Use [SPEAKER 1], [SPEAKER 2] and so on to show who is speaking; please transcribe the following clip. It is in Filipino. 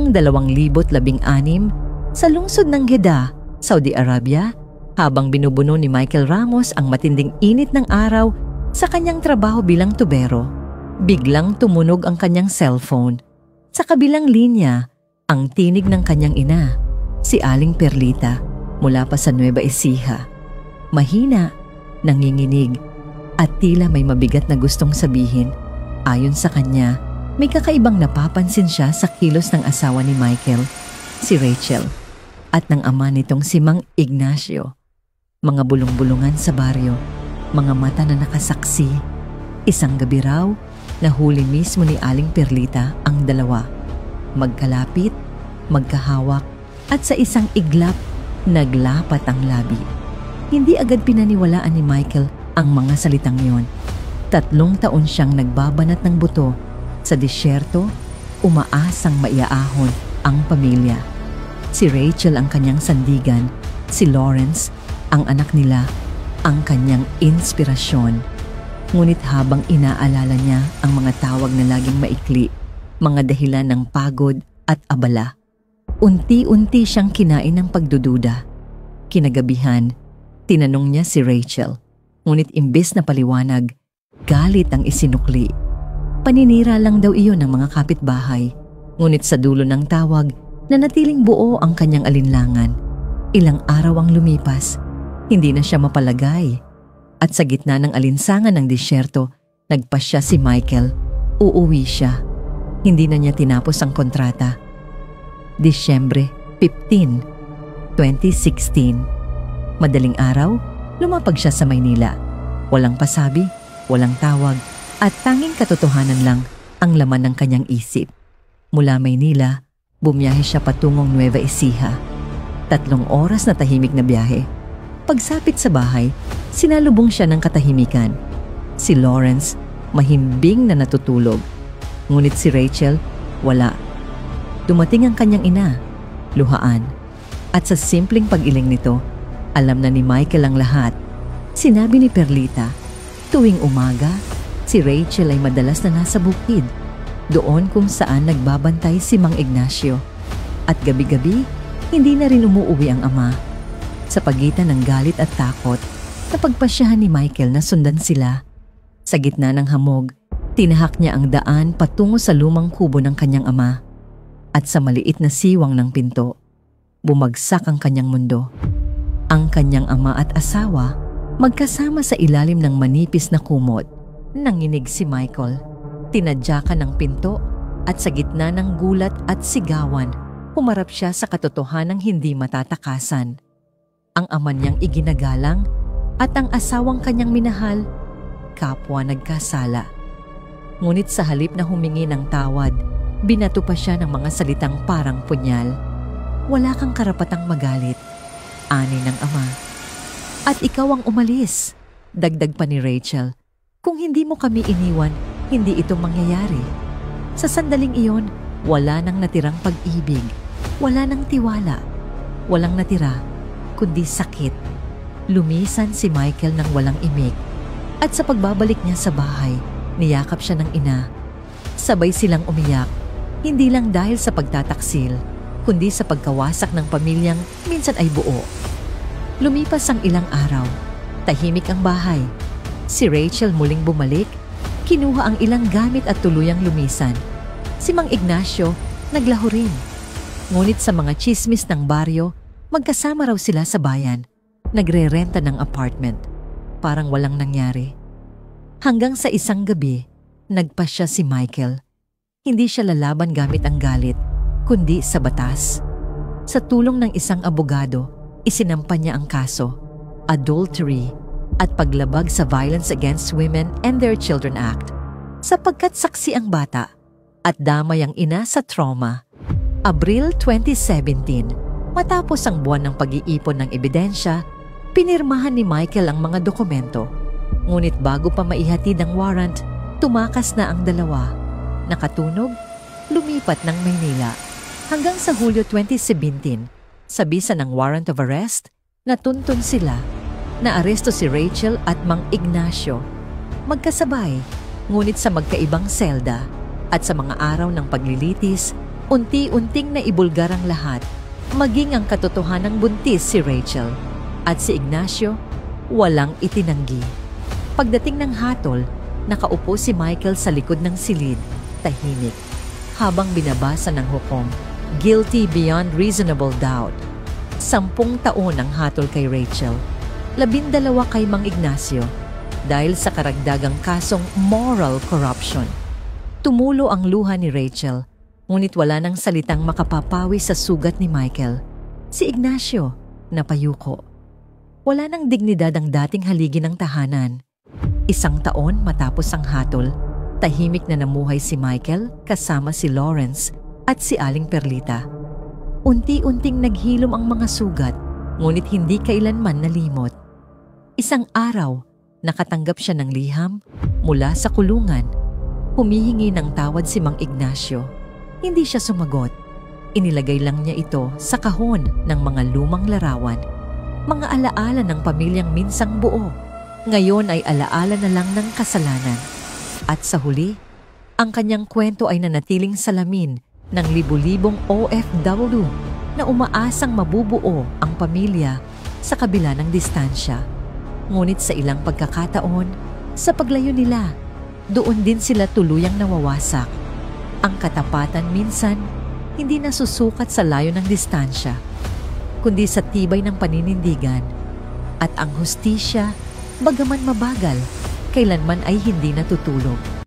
[SPEAKER 1] taong 2016 sa lungsod ng Jeddah, Saudi Arabia, habang binubuno ni Michael Ramos ang matinding init ng araw sa kanyang trabaho bilang tubero, biglang tumunog ang kanyang cellphone. Sa kabilang linya, ang tinig ng kanyang ina, si Aling Perlita, mula pa sa Nueva Ecija. Mahina, nanginginig, at tila may mabigat na gustong sabihin. Ayon sa kanya, may kakaibang napapansin siya sa kilos ng asawa ni Michael, si Rachel, at ng ama nitong si Mang Ignacio. Mga bulong-bulungan sa baryo, mga mata na nakasaksi. Isang gabi raw, nahuli mismo ni Aling Perlita ang dalawa. Magkalapit, magkahawak, at sa isang iglap, naglapat ang labi. Hindi agad pinaniwalaan ni Michael ang mga salitang yon. 3 taon siyang nagbabanat ng buto sa disyerto, umaasang maiaahon ang pamilya. Si Rachel ang kanyang sandigan, si Lawrence, ang anak nila, ang kanyang inspirasyon. Ngunit habang inaalala niya ang mga tawag na laging maikli, mga dahilan ng pagod at abala, unti-unti siyang kinain ng pagdududa. Kinagabihan, tinanong niya si Rachel, ngunit imbes na paliwanag, galit ang isinukli. Paninira lang daw iyon ng mga kapitbahay, ngunit sa dulo ng tawag, nanatiling buo ang kanyang alinlangan. Ilang araw ang lumipas, hindi na siya mapalagay. At sa gitna ng alinsangan ng disyerto, nagpasya si Michael. Uuwi siya. Hindi na niya tinapos ang kontrata. Disyembre 15, 2016. Madaling araw, lumapag siya sa Maynila. Walang pasabi, walang tawag, at tanging katotohanan lang ang laman ng kanyang isip. Mula Maynila, bumiyahe siya patungong Nueva Ecija. 3 oras na tahimik na biyahe. Pagsapit sa bahay, sinalubong siya ng katahimikan. Si Lawrence, mahimbing na natutulog. Ngunit si Rachel, wala. Dumating ang kanyang ina, luhaan. At sa simpleng pag-iling nito, alam na ni Michael ang lahat. Sinabi ni Perlita, tuwing umaga, si Rachel ay madalas na nasa bukid, doon kung saan nagbabantay si Mang Ignacio. At gabi-gabi, hindi na rin umuuwi ang ama. Sa pagitan ng galit at takot, napagpasyahan ni Michael na sundan sila. Sa gitna ng hamog, tinahak niya ang daan patungo sa lumang kubo ng kanyang ama. At sa maliit na siwang ng pinto, bumagsak ang kanyang mundo. Ang kanyang ama at asawa, magkasama sa ilalim ng manipis na kumot. Nanginig si Michael. Tinadyakan ng pinto at sa gitna ng gulat at sigawan, humarap siya sa katotohanang hindi matatakasan. Ang ama niyang iginagalang at ang asawang kanyang minahal, kapwa nagkasala. Ngunit sa halip na humingi ng tawad, binato pa siya ng mga salitang parang punyal. Wala kang karapatang magalit, ani ng ama. At ikaw ang umalis, dagdag pa ni Rachel. Kung hindi mo kami iniwan, hindi ito mangyayari. Sa sandaling iyon, wala nang natirang pag-ibig, wala nang tiwala, walang natira, kundi sakit. Lumisan si Michael ng walang imik. At sa pagbabalik niya sa bahay, niyakap siya ng ina. Sabay silang umiyak, hindi lang dahil sa pagtataksil, kundi sa pagkawasak ng pamilyang minsan ay buo. Lumipas ang ilang araw, tahimik ang bahay. Si Rachel muling bumalik, kinuha ang ilang gamit at tuluyang lumisan. Si Mang Ignacio naglaho rin. Ngunit sa mga chismis ng baryo, magkasama raw sila sa bayan, nagre-renta ng apartment. Parang walang nangyari. Hanggang sa isang gabi, nagpasya si Michael. Hindi siya lalaban gamit ang galit, kundi sa batas. Sa tulong ng isang abogado, isinampa niya ang kaso, adultery, at paglabag sa Violence Against Women and Their Children Act, sapagkat saksi ang bata at damay ang ina sa trauma. Abril 2017, matapos ang buwan ng pag-iipon ng ebidensya, pinirmahan ni Michael ang mga dokumento. Ngunit bago pa maihatid ang warrant, tumakas na ang dalawa. Nakatunog, lumipat ng Maynila. Hanggang sa Hulyo 2017, sa bisa ng warrant of arrest, natuntun sila. Naaresto si Rachel at Mang Ignacio. Magkasabay, ngunit sa magkaibang selda, at sa mga araw ng paglilitis, Unti-unting naibulgar ang lahat, maging ang katotohanang buntis si Rachel. At si Ignacio, walang itinanggi. Pagdating ng hatol, nakaupo si Michael sa likod ng silid, tahimik, habang binabasa ng hukom, guilty beyond reasonable doubt. 10 taon ang hatol kay Rachel, 12 kay Mang Ignacio, dahil sa karagdagang kasong moral corruption. Tumulo ang luha ni Rachel, ngunit wala nang salitang makapapawi sa sugat ni Michael. Si Ignacio, napayuko. Wala nang dignidad ang dating haligi ng tahanan. 1 taon matapos ang hatol, tahimik na namuhay si Michael kasama si Lawrence at si Aling Perlita. Unti-unting naghilom ang mga sugat, ngunit hindi kailanman nalimot. Isang araw, nakatanggap siya ng liham mula sa kulungan. Humihingi ng tawad si Mang Ignacio. Hindi siya sumagot. Inilagay lang niya ito sa kahon ng mga lumang larawan. Mga alaala ng pamilyang minsang buo. Ngayon ay alaala na lang ng kasalanan. At sa huli, ang kanyang kwento ay nanatiling salamin ng libu-libong OFW na umaasang mabubuo ang pamilya sa kabila ng distansya. Ngunit sa ilang pagkakataon, sa paglayo nila, doon din sila tuluyang nawawasak. Ang katapatan minsan, hindi nasusukat sa layo ng distansya, kundi sa tibay ng paninindigan. At ang hustisya, bagaman mabagal, kailanman ay hindi natutulog.